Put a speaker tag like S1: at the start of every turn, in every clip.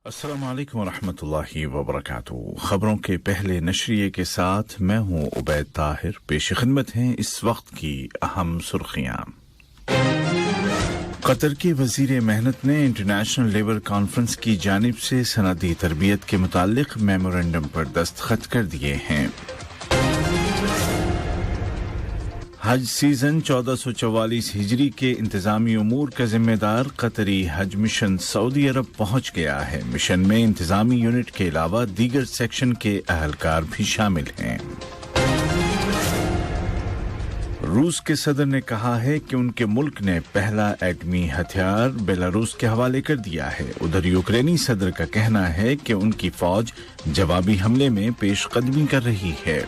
S1: अस्सलाम वालेकुम वरहमतुल्लाहि वबरकातुहू। खबरों के पहले नशरिए के साथ मैं हूं उबैद ताहिर। पेश खिदमत हैं इस वक्त की अहम सुर्खियां। कतर के वजीर मेहनत ने इंटरनेशनल लेबर कॉन्फ्रेंस की जानिब से सनदी तरबियत के मुतालिक मेमोरेंडम पर दस्तखत कर दिए हैं। हज सीजन 1444 हिजरी के इंतजामी उमूर का जिम्मेदार कतरी हज मिशन सऊदी अरब पहुंच गया है। मिशन में इंतजामी यूनिट के अलावा दीगर सेक्शन के अहलकार भी शामिल हैं। रूस के सदर ने कहा है कि उनके मुल्क ने पहला एटमी हथियार बेलारूस के हवाले कर दिया है। उधर यूक्रेनी सदर का कहना है कि उनकी फौज जवाबी हमले में पेशकदमी कर रही है।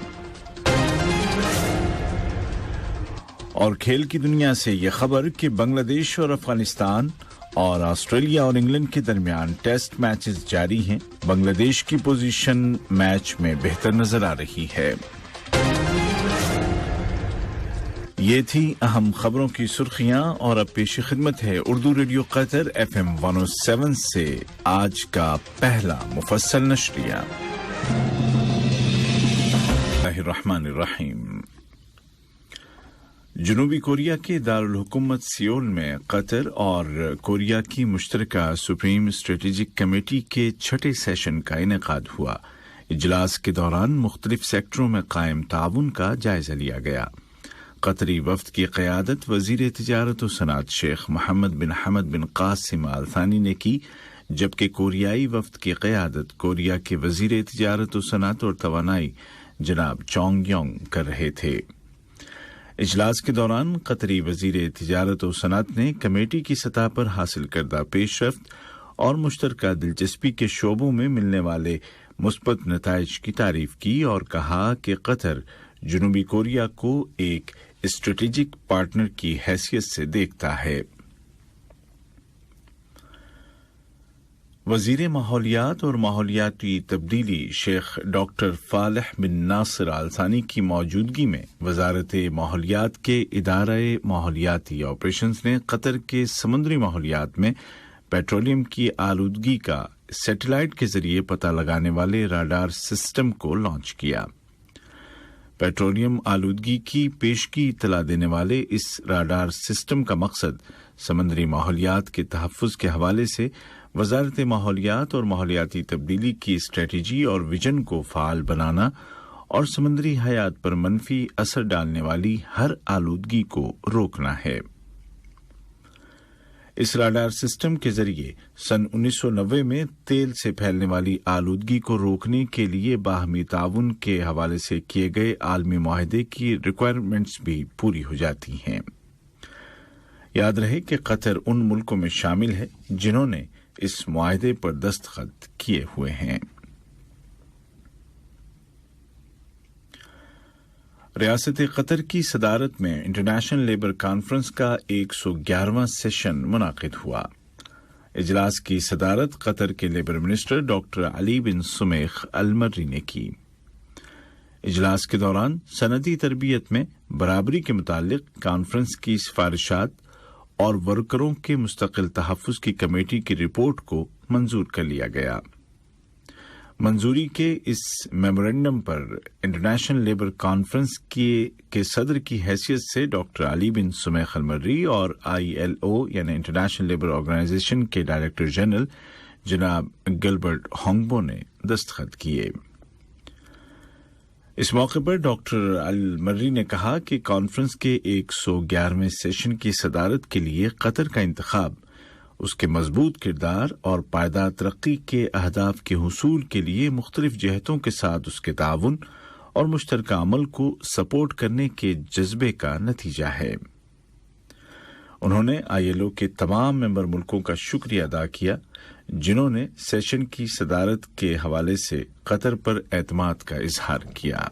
S1: और खेल की दुनिया से ये खबर कि बांग्लादेश और अफगानिस्तान और ऑस्ट्रेलिया और इंग्लैंड के दरमियान टेस्ट मैचेस जारी हैं। बांग्लादेश की पोजीशन मैच में बेहतर नजर आ रही है। ये थी अहम खबरों की सुर्खियां और अब पेश खिदमत है उर्दू रेडियो कतर FM 107 से आज का पहला मुफस्सल नशरिया। बिस्मिल्लाहिर्रहमानिर्रहीम। जनूबी कोरिया के दारुल हुकूमत सियोल में कतर और कोरिया की मुश्तरका सुप्रीम स्ट्रेटेजिक कमेटी के छठे सेशन का इनेकाद हुआ। इजलास के दौरान मुख्तलिफ सेक्टरों में कायम ताउन का जायजा लिया गया। कतरी वफ्द की क़यादत वज़ीर तिजारत व सनात शेख मोहम्मद बिन हमद बिन कासिम आल थानी ने की, जबकि कोरियाई वफ्द की क़यादत कोरिया के वज़ीर तिजारत व सनात और तवानाई जनाब चोंग योंग कर रहे थे। इजलास के दौरान कतरी वजीर तिजारत और सनअत ने कमेटी की सतह पर हासिल करदा पेशरफ्त और मुश्तरका दिलचस्पी के शोबों में मिलने वाले मुस्बत नताइज की तारीफ की और कहा कि कतर जनूबी कोरिया को एक स्ट्रेटेजिक पार्टनर की हैसियत से देखता है। वजीर माहौलियात और माहौलियाती तब्दीली शेख डॉक्टर फालिह बिन नासिर आल सानी की मौजूदगी में वजारत माहौलियात के इदारे माहौलियाती ऑपरेशंस ने कतर के समुद्री माहौलियात में पेट्रोलियम की आलूदगी का सैटेलाइट के जरिए पता लगाने वाले राडार सिस्टम को लॉन्च किया। पेट्रोलियम आलूदगी की पेशगी इत्तला देने वाले इस राडार सिस्टम का मकसद समुद्री माहौलियात के तहफ़्फ़ुज़ के हवाले से वजारत माहौलियात और माहौलियाती तब्दीली की स्ट्रेटजी और विजन को फ़ाल बनाना और समुद्री हयात पर मनफी असर डालने वाली हर आलूदगी को रोकना है। इस राडार सिस्टम के जरिए सन 1990 में तेल से फैलने वाली आलूदगी को रोकने के लिए बाहमी ताउन के हवाले से किए गए आलमी मुआहदे की रिक्वायरमेंट्स भी पूरी हो जाती हैं। याद रहे कि कतर उन मुल्कों में शामिल है जिन्होंने इस मुआहदे पर दस्तखत किए हुए हैं। रियासत कतर की सदारत में इंटरनेशनल लेबर कॉन्फ्रेंस का 111वां सेशन मुनाकिद हुआ। इजलास की सदारत कतर के लेबर मिनिस्टर डॉक्टर अली बिन सुमेख अल मर्री ने की। इजलास के दौरान सनदी तरबियत में बराबरी के मुतालिक कॉन्फ्रेंस की सिफारिशात और वर्करों के मुस्तकिल तहफ़्फ़ुज़ की कमेटी की रिपोर्ट को मंजूर कर लिया गया। मंजूरी के इस मेमोरेंडम पर इंटरनेशनल लेबर कॉन्फ्रेंस के सदर की हैसियत से डॉक्टर अली बिन सुमेख अल मर्री और ILO यानी इंटरनेशनल लेबर ऑर्गेनाइजेशन के डायरेक्टर जनरल जनाब गिलबर्ट होंगबो ने दस्तखत किए। इस मौके पर डॉक्टर अल मर्री ने कहा कि कॉन्फ्रेंस के 111वें सेशन की सदारत के लिए कतर का इंतखाब उसके मजबूत किरदार और पायदार तरक्की के अहदाफ के हुसूल के लिए मुख्तलिफ जहतों के साथ उसके ताउन और मुश्तरका अमल को सपोर्ट करने के जज्बे का नतीजा है। उन्होंने ILO के तमाम मेंबर मुल्कों का शुक्रिया अदा किया जिन्होंने सेशन की सदारत के हवाले से कतर पर एतमाद का इजहार किया।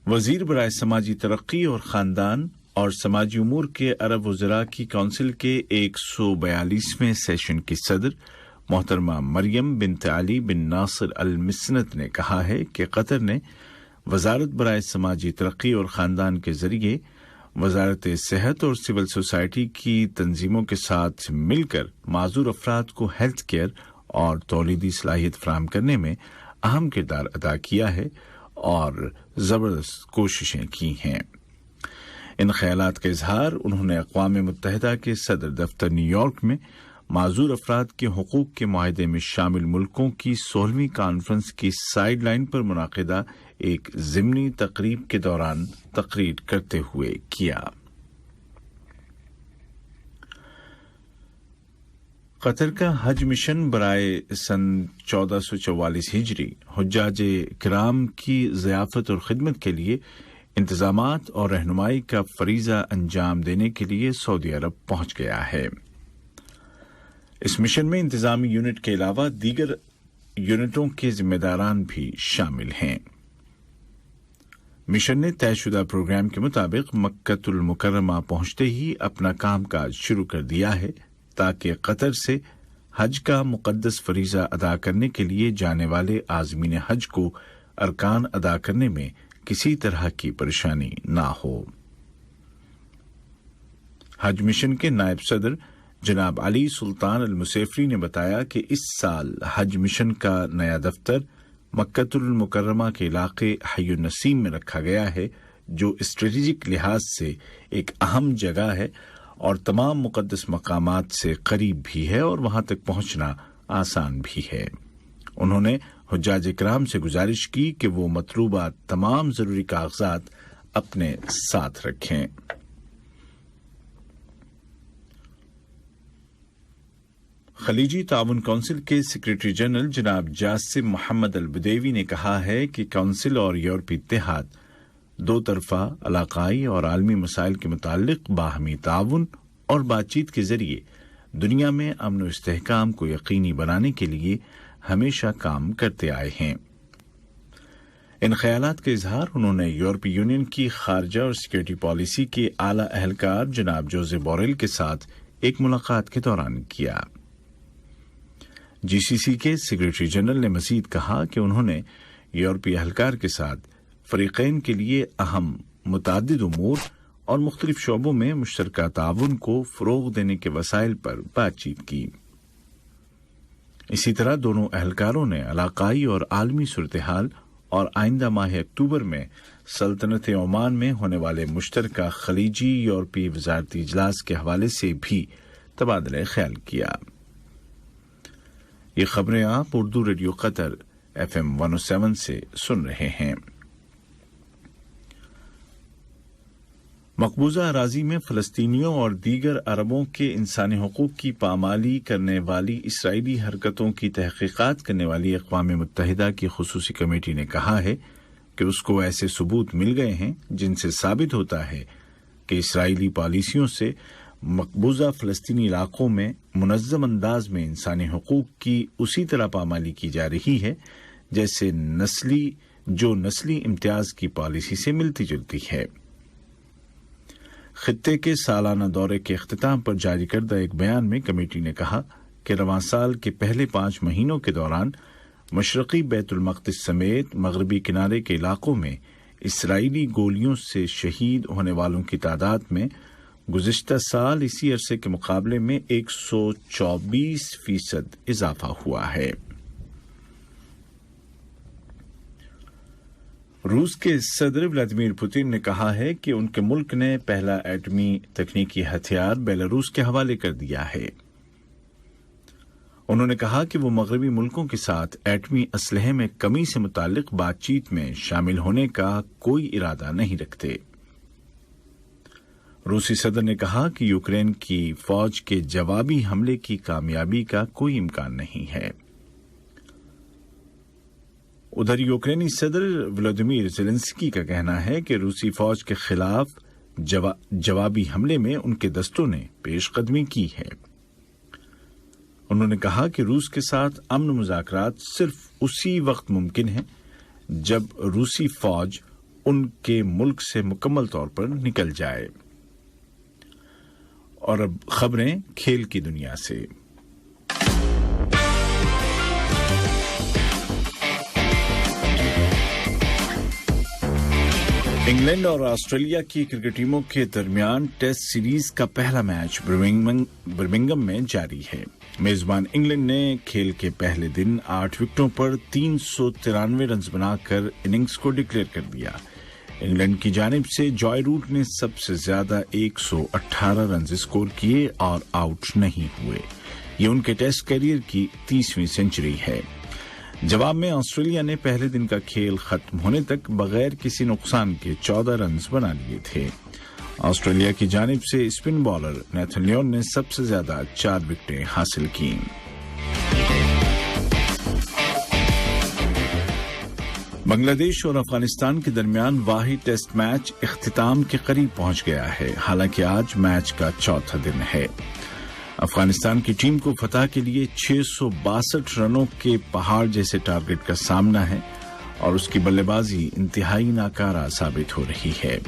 S1: वजीर बराए समाजी तरक्की और खानदान और समाजी उमूर के अरब वज़रा की काउंसिल के 142वें सेशन की सदर मोहतरमा मरियम बिन्त अली बिन नासिर अल मिस्नत ने कहा है कि कतर ने वजारत बराए समाजी तरक्की और खानदान के जरिए वजारत सेहत और सिविल सोसाइटी की तंजीमों के साथ मिलकर माजूर अफराद को हेल्थ केयर और तौलीदी सलाहियत फराहम करने में अहम किरदार अदा किया है और जबरदस्त कोशिशें की हैं। इन ख्यालात का इजहार उन्होंने अक़वाम मुत्तहिदा के सदर दफ्तर न्यूयॉर्क में माजूर अफराद के हुकूक के मुआहदे में शामिल मुल्कों की 16वीं कॉन्फ्रेंस की साइड लाइन पर मुनाकिदा एक ज़िमनी तकरीब के दौरान तकरीर करते हुए किया। कतर का हज मिशन बराए सन 1444 हिजरी हुज्जाज किराम की ज़ियाफत और खिदमत के लिए इंतजामात और रहनुमाई का फरीजा अंजाम देने के लिए सऊदी अरब पहुंच गया है। इस मिशन में इंतजामी यूनिट के अलावा दीगर यूनिटों के जिम्मेदारान भी शामिल हैं। मिशन ने तयशुदा प्रोग्राम के मुताबिक मक्कतुल मुकर्रमा पहुंचते ही अपना कामकाज शुरू कर दिया है ताकि कतर से हज का मुकद्दस फरीजा अदा करने के लिए जाने वाले आज़मीन हज को अरकान अदा करने में किसी तरह की परेशानी ना हो। हज मिशन के नायब सदर जनाब अली सुल्तान अल मुसेफरी ने बताया कि इस साल हज मिशन का नया दफ्तर मक्कतुल मुकर्रमा के इलाके हय्युन नसीम में रखा गया है, जो स्ट्रेटेजिक लिहाज से एक अहम जगह है और तमाम मुकद्दस मकामात से करीब भी है और वहां तक पहुंचना आसान भी है। उन्होंने हुज्जाज इकराम से गुजारिश की कि वो मतलूबा तमाम जरूरी कागजात अपने साथ रखें। खलीजी ताउन काउंसिल के सेक्रेटरी जनरल जनाब जासिम मोहम्मद अल बुदेवी ने कहा है कि काउंसिल और यूरोपीय इत्तेहाद दो तरफा इलाकाई और आलमी मसाइल के मुताल्लिक बाहमी ताउन और बातचीत के जरिए दुनिया में अमन और इस्तेहकाम को यकीनी बनाने के लिए हमेशा काम करते आए हैं। इन ख्यालात का इजहार उन्होंने यूरोपीय यूनियन की खारजा और सिक्योरिटी पॉलिसी के आला अहलकार जनाब जोसेफ बोरेल के साथ एक मुलाकात के दौरान किया। जीसीसी के सेक्रेटरी जनरल ने मजीद कहा कि उन्होंने यूरोपीय अहलकार के साथ फरीकैन के लिए अहम मुताद्दिद उमूर और मुख्तलिफ शोबों में मुश्तरका ताउन को फरोग देने के वसाइल पर बातचीत की। इसी तरह दोनों अहलकारों ने इलाकाई और आलमी सूरत-ए-हाल और आइंदा माह अक्टूबर में सल्तनत ओमान में होने वाले मुश्तरका खलीजी यूरोपीय वजारती इजलास के हवाले से भी तबादला ख्याल किया। ये खबरें आप उर्दू रेडियो कतर FM 107 से सुन रहे हैं। मकबूजा अराजी में फलस्तीनियों और दीगर अरबों के इंसानी हुकूक की पामाली करने वाली इसराइली हरकतों की तहकीकात करने वाली अक़वाम मुत्तहिदा की खुसूसी कमेटी ने कहा है कि उसको ऐसे सबूत मिल गए हैं जिनसे साबित होता है कि इसराइली पॉलिसियों से मकबूजा फलस्तीनी इलाकों में मुनज़्ज़म अंदाज में इंसानी हुकूक की उसी तरह पामाली की जा रही है जैसे नस्ली इम्तियाज की पॉलिसी से मिलती जुलती है। खित्ते के सालाना दौरे के इख्तिताम पर जारी करदा एक बयान में कमेटी ने कहा कि रवां साल के पहले 5 महीनों के दौरान मशरक़ी बैतुल मक़दिस समेत मग़रिबी किनारे के इलाकों में इसराइली गोलियों से शहीद होने वालों की तादाद में गुज़िश्ता साल इसी अरसे के मुकाबले में 124% इजाफा हुआ है। रूस के सदर व्लादिमीर पुतिन ने कहा है कि उनके मुल्क ने पहला एटमी तकनीकी हथियार बेलारूस के हवाले कर दिया है। उन्होंने कहा कि वो मगरबी मुल्कों के साथ एटमी असलहे में कमी से मुताल्लिक बातचीत में शामिल होने का कोई इरादा नहीं रखते। रूसी सदर ने कहा कि यूक्रेन की फौज के जवाबी हमले की कामयाबी का कोई इम्कान नहीं है। उधर यूक्रेनी सदर व्लादिमीर ज़ेलेंस्की का कहना है कि रूसी फौज के खिलाफ जवाबी हमले में उनके दस्तों ने पेशकदमी की है। उन्होंने कहा कि रूस के साथ अमन मुज़ाकरात सिर्फ उसी वक्त मुमकिन है जब रूसी फौज उनके मुल्क से मुकम्मल तौर पर निकल जाए। और अब खबरें खेल की दुनिया से। इंग्लैंड और ऑस्ट्रेलिया की क्रिकेट टीमों के दरमियान टेस्ट सीरीज का पहला मैच बर्मिंघम में जारी है। मेजबान इंग्लैंड ने खेल के पहले दिन 8 विकेटों पर 393 रन बनाकर इनिंग्स को डिक्लेयर कर दिया। इंग्लैंड की जानिब से जॉय रूट ने सबसे ज्यादा 118 रन स्कोर किए और आउट नहीं हुए। ये उनके टेस्ट कैरियर की 30वीं सेंचुरी है। जवाब में ऑस्ट्रेलिया ने पहले दिन का खेल खत्म होने तक बगैर किसी नुकसान के 14 रन बना लिए थे। ऑस्ट्रेलिया की जानिब से स्पिन बॉलर नेथन लियोन ने सबसे ज्यादा 4 विकेटें हासिल की। बांग्लादेश और अफगानिस्तान के दरमियान वाहिद टेस्ट मैच इख्तिताम के करीब पहुंच गया है। हालांकि आज मैच का चौथा दिन है। अफगानिस्तान की टीम को फतह के लिए 662 रनों के पहाड़ जैसे टारगेट का सामना है और उसकी बल्लेबाजी इंतहाई नाकारा साबित हो रही है।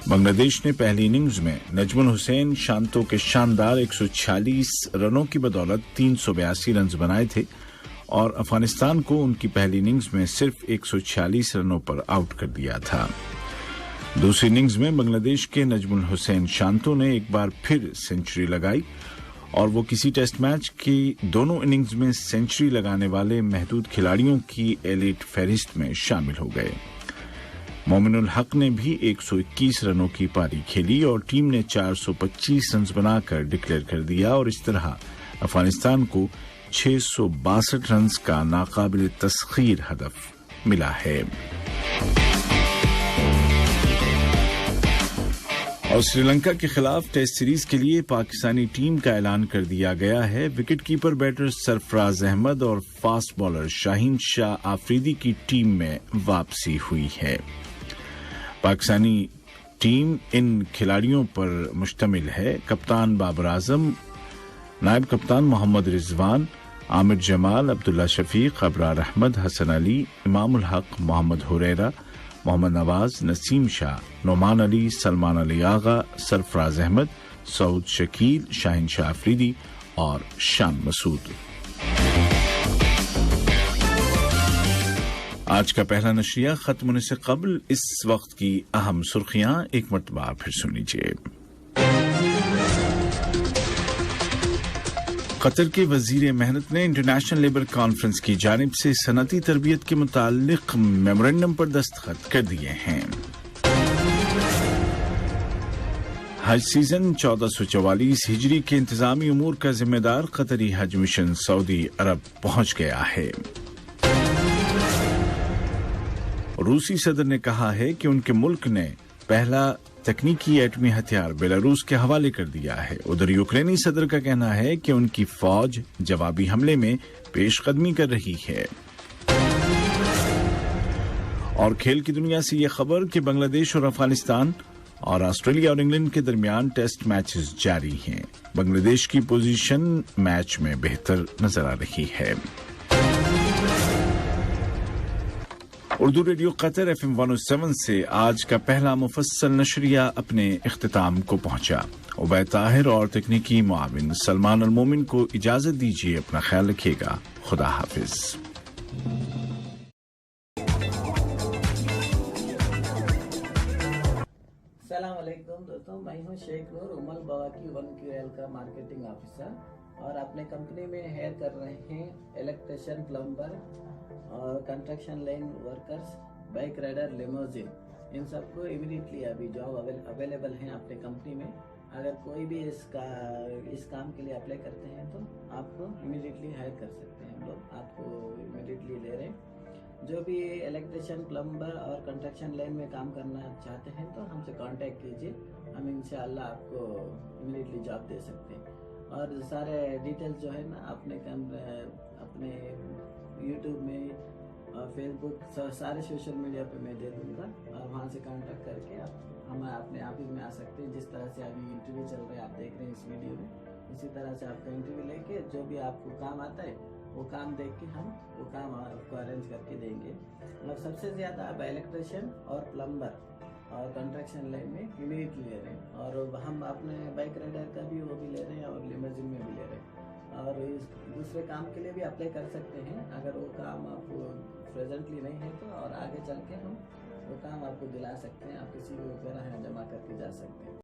S1: बांग्लादेश ने पहली इनिंग्स में नजमुल हुसैन शांतो के शानदार 146 रनों की बदौलत 382 रन बनाए थे और अफगानिस्तान को उनकी पहली इनिंग्स में सिर्फ 146 रनों पर आउट कर दिया था। दूसरी इनिंग्स में बांग्लादेश के नजमुल हुसैन शांतो ने एक बार फिर सेंचुरी लगाई और वो किसी टेस्ट मैच की दोनों इनिंग्स में सेंचुरी लगाने वाले महदूद खिलाड़ियों की एलिट फहरिस्त में शामिल हो गए। मोमिनुल हक ने भी 121 रनों की पारी खेली और टीम ने 425 रन बनाकर डिक्लेयर कर दिया और इस तरह अफगानिस्तान को 662 रन का नाकाबिल तस्खीर हदफ मिला है। और श्रीलंका के खिलाफ टेस्ट सीरीज के लिए पाकिस्तानी टीम का ऐलान कर दिया गया है। Wicket keeper batter Sarfaraz Ahmed और फास्ट बॉलर शाहीन शाह आफरीदी की टीम में वापसी हुई है। पाकिस्तानी टीम इन खिलाड़ियों पर मुश्तमिल है। कप्तान बाबर आजम, नायब कप्तान मोहम्मद रिजवान, आमिर जमाल, अब्दुल्ला शफीक, अबरार अहमद, हसन अली, इमामुल हक, मोहम्मद हुरैरा, मोहम्मद नवाज, नसीम शाह, नोमान अली, सलमान अली आगा, सरफराज अहमद, सऊद शकील, शाहीन शाह आफरीदी और शान मसूद। आज का पहला नशरिया खत्म होने से कबल इस वक्त की अहम सुर्खियां एक मरतबा फिर सुन लीजिए। कतर के वजीर मेहनत ने इंटरनेशनल लेबर कॉन्फ्रेंस की जानिब से सनती तरबियत के मुतालिक मेमोरेंडम पर दस्तखत कर दिए हैं। हज सीजन 1444 हिजरी के इंतजामी उमूर का जिम्मेदार कतरी हज मिशन सऊदी अरब पहुंच गया है। रूसी सदर ने कहा है कि उनके मुल्क ने पहला तकनीकी एटमी हथियार बेलारूस के हवाले कर दिया है। उधर यूक्रेनी सदर का कहना है कि उनकी फौज जवाबी हमले में पेशकदमी कर रही है। और खेल की दुनिया से ये खबर कि बांग्लादेश और अफगानिस्तान और ऑस्ट्रेलिया और इंग्लैंड के दरमियान टेस्ट मैचेस जारी हैं। बांग्लादेश की पोजीशन मैच में बेहतर नजर आ रही है। उर्दू रेडियो कतर FM 107 से आज का पहला मुफस्सल नशरिया अपने इख्तिताम को पहुंचा। उबैद ताहिर और तकनीकी मुआविन सलमान अल मोमिन को इजाजत दीजिए। अपना ख्याल रखिएगा। खुदा हाफिज।
S2: अस्सलाम वालेकुम दोस्तों, मैं हूं शेख नूर उमल बवाकी 1QL का मार्केटिंग ऑफिसर और अपने कंपनी में हायर कर रहे हैं इलेक्ट्रिशियन, प्लम्बर और construction line workers, bike rider, limousine, इन सबको इमीडिएटली अभी जॉब अवेलेबल हैं अपने कंपनी में। अगर कोई भी इस काम के लिए अप्लाई करते हैं तो आपको इमीडिएटली हायर कर सकते हैं। हम लोग आपको इमीडिएटली ले रहे हैं। जो भी इलेक्ट्रिशियन, प्लम्बर और कंस्ट्रक्शन लाइन में काम करना चाहते हैं तो हमसे कांटेक्ट कीजिए। हम इंशाअल्लाह आपको इमीडिएटली जॉब दे सकते हैं। और सारे डिटेल्स जो है ना अपने यूट्यूब में और फेसबुक सारे सोशल मीडिया पे मैं दे दूंगा और वहाँ से कांटेक्ट करके आप हम अपने ऑफिस में आ सकते हैं। जिस तरह से अभी इंटरव्यू चल रहा है आप देख रहे हैं इस वीडियो में, इसी तरह से आपका इंटरव्यू लेके जो भी आपको काम आता है वो काम देख के हम वो काम आपको अरेंज करके देंगे। और सबसे ज़्यादा अब इलेक्ट्रिशियन और प्लम्बर और कंस्ट्रक्शन लाइन में इमीडिएटली ले रहे हैं और हम अपने बाइक राइडर का भी वो भी ले रहे हैं और लिमोजिन में भी ले रहे हैं। और इस दूसरे काम के लिए भी अप्लाई कर सकते हैं अगर वो काम आप प्रेजेंटली नहीं है तो, और आगे चल के हम वो काम आपको दिला सकते हैं। आप किसी भी वगैरह यहाँ जमा करके जा सकते हैं।